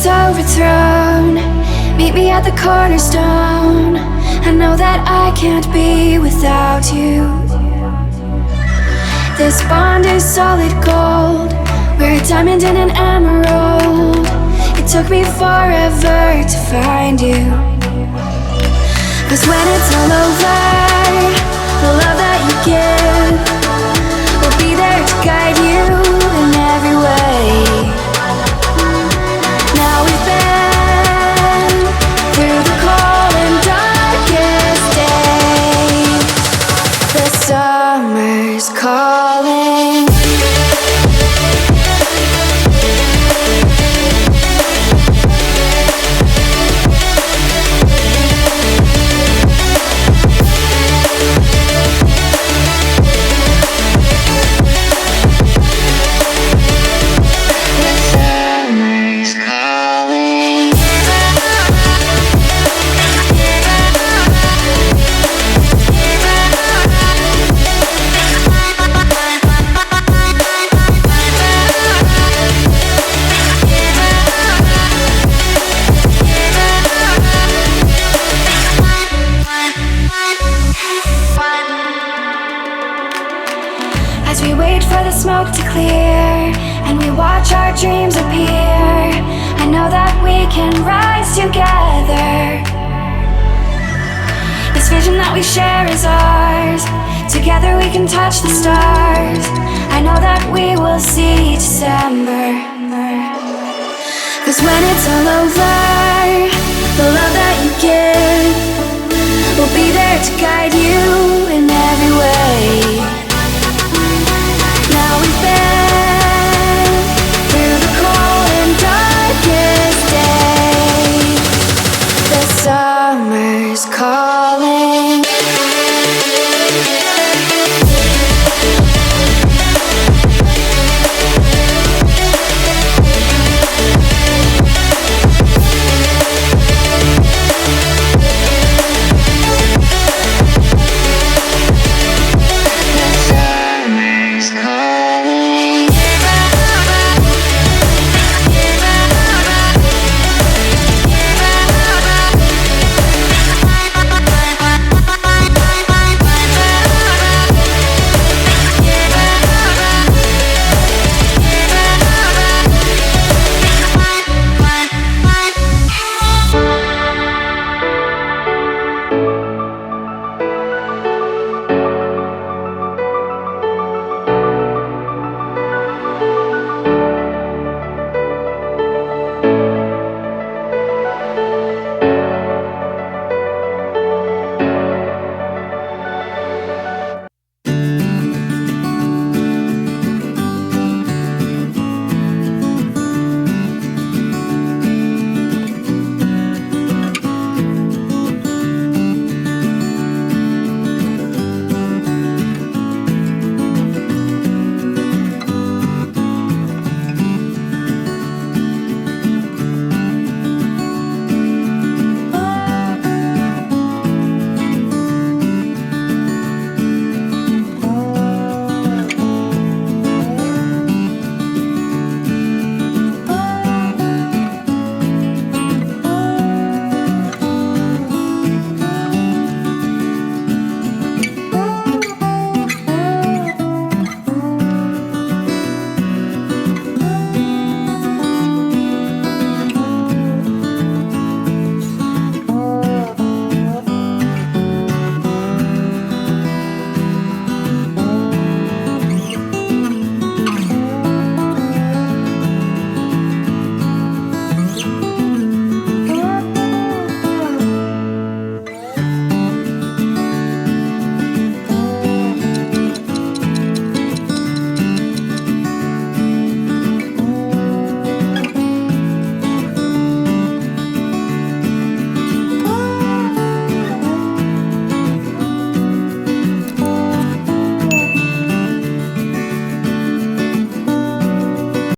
is overthrown, meet me at the cornerstone. I know that I can't be without you. This bond is solid gold, we're a diamond and an emerald. It took me forever to find you. 'Cause when it's all over, the love that you give will be there to guide you in every way. Now we've been through the cold and darkest days. The summer's calling. As we wait for the smoke to clear and we watch our dreams appear, I know that we can rise together. This vision that we share is ours. Together we can touch the stars. I know that we will see December. 'Cause when it's all over, the love that you give will be there to guide you in every way. Now we've been through the cold and darkest days. The summer's calling.